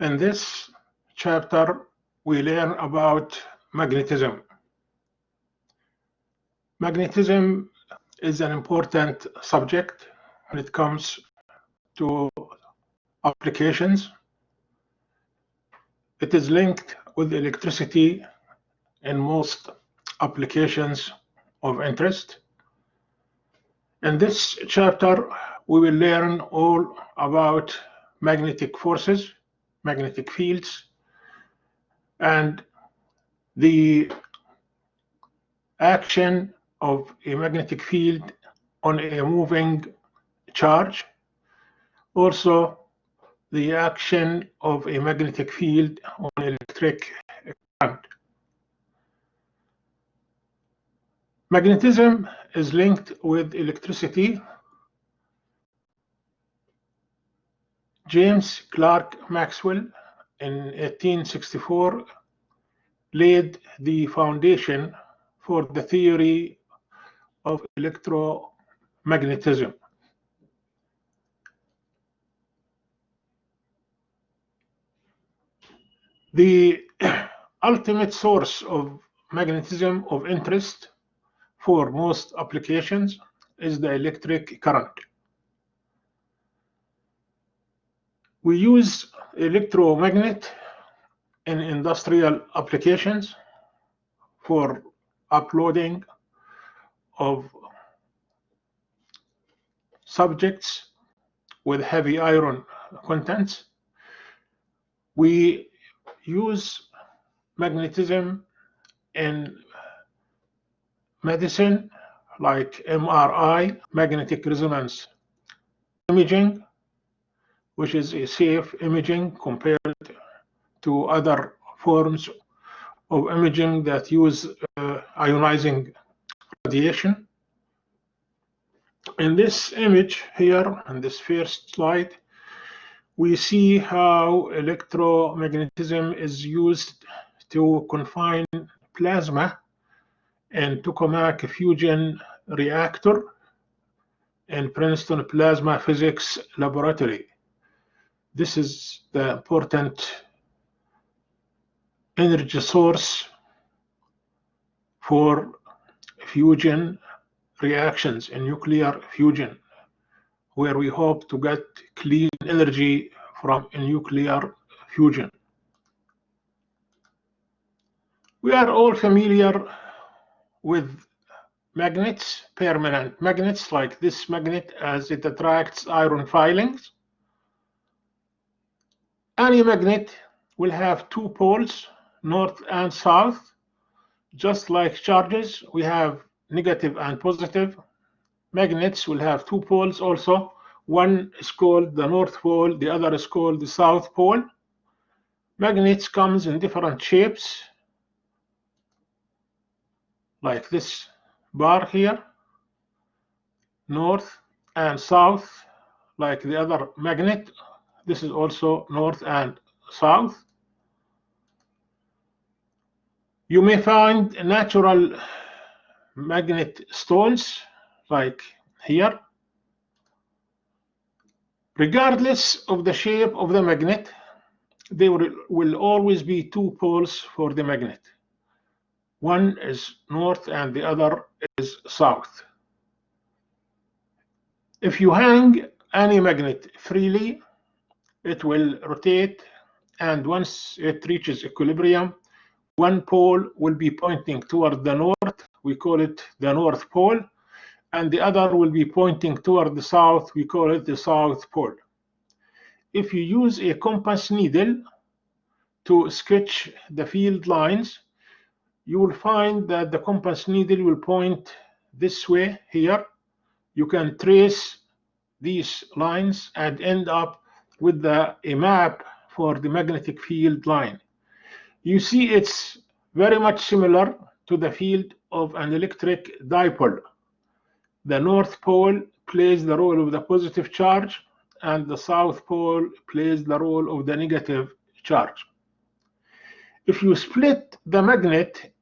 In this chapter, we learn about magnetism. Magnetism is an important subject when it comes to applications. It is linked with electricity in most applications of interest. In this chapter, we will learn all about magnetic forces, magnetic fields, and the action of a magnetic field on a moving charge. Also, the action of a magnetic field on electric current. Magnetism is linked with electricity. James Clerk Maxwell in 1864 laid the foundation for the theory of electromagnetism. The ultimate source of magnetism of interest for most applications is the electric current. We use electromagnet in industrial applications for uploading of subjects with heavy iron contents. We use magnetism in medicine like MRI, magnetic resonance imaging, which is a safe imaging compared to other forms of imaging that use ionizing radiation. In this image here, in this first slide, we see how electromagnetism is used to confine plasma in tokamak fusion reactor in Princeton Plasma Physics Laboratory. This is the important energy source for fusion reactions in nuclear fusion, where we hope to get clean energy from a nuclear fusion. We are all familiar with magnets, permanent magnets like this magnet, as it attracts iron filings. Any magnet will have two poles, north and south. Just like charges, we have negative and positive. Magnets will have two poles also. One is called the north pole, the other is called the south pole. Magnets comes in different shapes, like this bar here, north and south, like the other magnet. This is also north and south. You may find natural magnet stones like here. Regardless of the shape of the magnet, there will always be two poles for the magnet. One is north and the other is south. If you hang any magnet freely, it will rotate, and once it reaches equilibrium, one pole will be pointing toward the north, we call it the north pole, and the other will be pointing toward the south, we call it the south pole. If you use a compass needle to sketch the field lines, you will find that the compass needle will point this way here. You can trace these lines and end up with a map for the magnetic field line. You see it's very much similar to the field of an electric dipole. The north pole plays the role of the positive charge, and the south pole plays the role of the negative charge. If you split the magnet,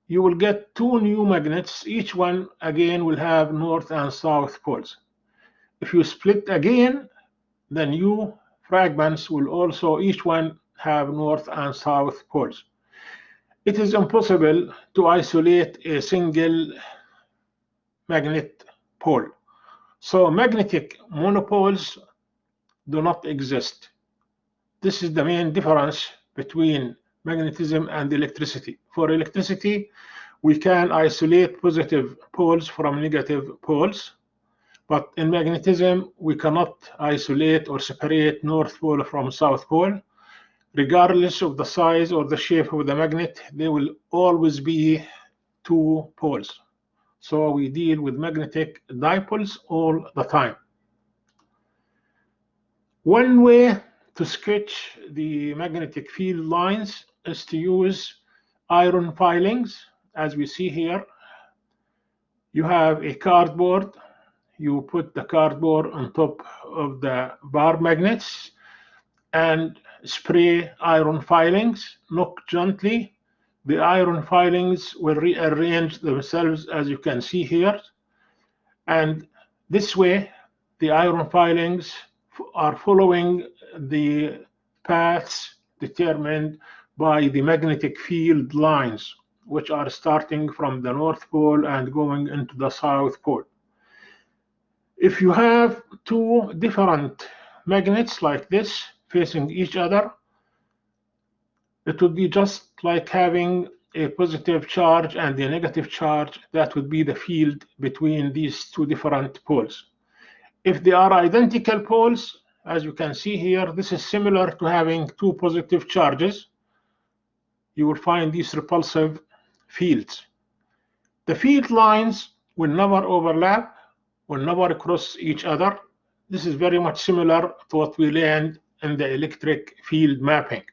you will get two new magnets. Each one again will have north and south poles. If you split again, the new fragments will also each one have north and south poles. It is impossible to isolate a single magnet pole. So magnetic monopoles do not exist. This is the main difference between magnetism and electricity. For electricity, we can isolate positive poles from negative poles, but in magnetism, we cannot isolate or separate north pole from south pole. Regardless of the size or the shape of the magnet, there will always be two poles. So we deal with magnetic dipoles all the time. One way to sketch the magnetic field lines is to use iron filings. As we see here, you have a cardboard. You put the cardboard on top of the bar magnets and spray iron filings. Knock gently. The iron filings will rearrange themselves, as you can see here. And this way, the iron filings are following the paths determined by the magnetic field lines, which are starting from the North Pole and going into the South Pole. If you have two different magnets like this facing each other, it would be just like having a positive charge and a negative charge. That would be the field between these two different poles. If they are identical poles, as you can see here, this is similar to having two positive charges. You will find these repulsive fields. The field lines will never overlap, will never cross each other. This is very much similar to what we learned in the electric field mapping.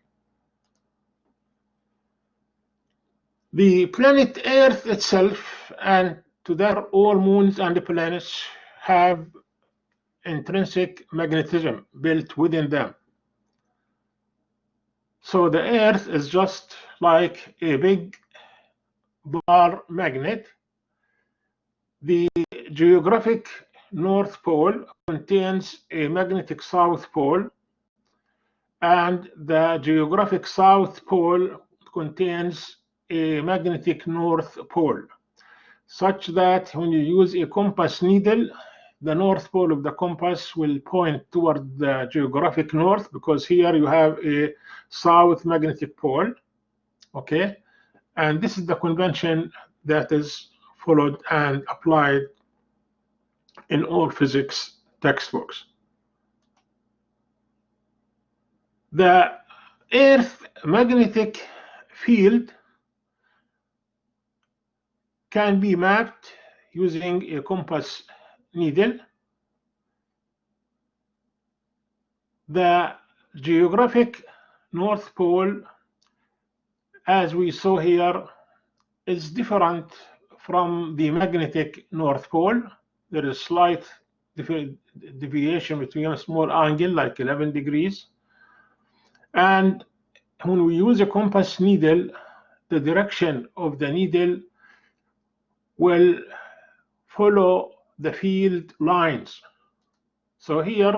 The planet Earth itself, and to their all moons and planets, have intrinsic magnetism built within them. So the Earth is just like a big bar magnet. The geographic North Pole contains a magnetic South Pole, and the geographic South Pole contains a magnetic North Pole, such that when you use a compass needle, the North Pole of the compass will point toward the geographic north, because here you have a south magnetic pole, okay? And this is the convention that is followed and applied in all physics textbooks. The Earth magnetic field can be mapped using a compass needle. The geographic North Pole, as we saw here, is different from the magnetic North Pole. There is slight deviation between a small angle, like 11 degrees. And when we use a compass needle, the direction of the needle will follow the field lines. So here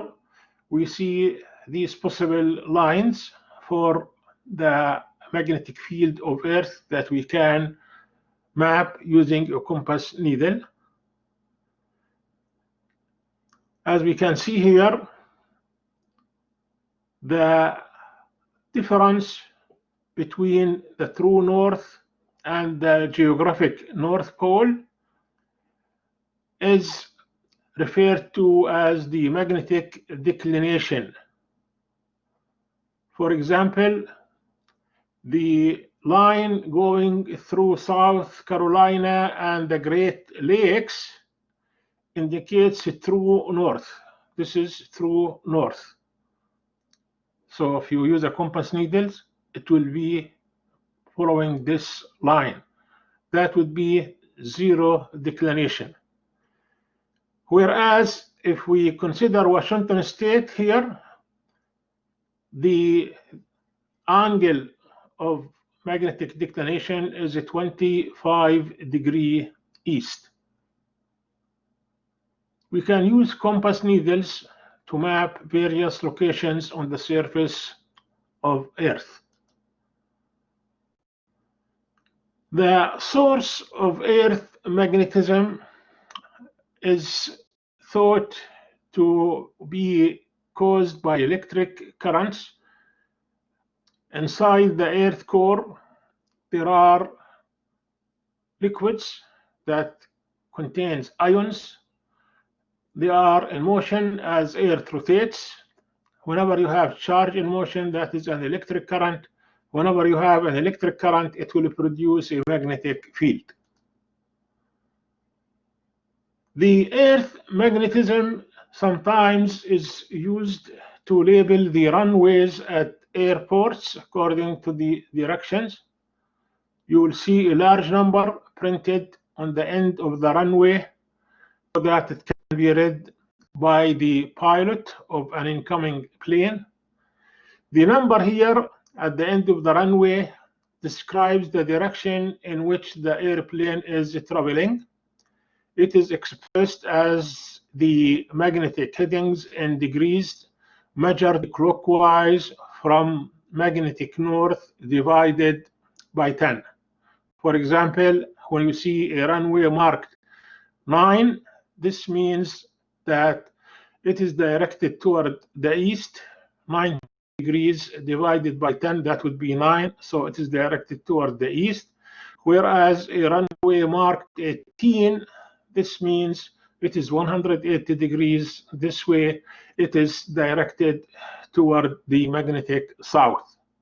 we see these possible lines for the magnetic field of Earth that we can map using a compass needle. As we can see here, the difference between the true north and the geographic North Pole is referred to as the magnetic declination. For example, the line going through South Carolina and the Great Lakes indicates true north. This is true north. So if you use a compass needle, it will be following this line. That would be zero declination. Whereas if we consider Washington State here, the angle of magnetic declination is 25 degrees east. We can use compass needles to map various locations on the surface of Earth. The source of Earth magnetism is thought to be caused by electric currents. Inside the Earth core, there are liquids that contains ions. They are in motion as Earth rotates. Whenever you have charge in motion, that is an electric current. Whenever you have an electric current, it will produce a magnetic field. The Earth magnetism sometimes is used to label the runways at airports according to the directions. You will see a large number printed on the end of the runway so that it can be read by the pilot of an incoming plane. The number here at the end of the runway describes the direction in which the airplane is traveling. It is expressed as the magnetic headings in degrees measured clockwise from magnetic north divided by 10. For example, when you see a runway marked 9, this means that it is directed toward the east. 9 degrees divided by 10, that would be 9, so it is directed toward the east. Whereas a runway marked 18, this means it is 180 degrees this way. It is directed toward the magnetic south.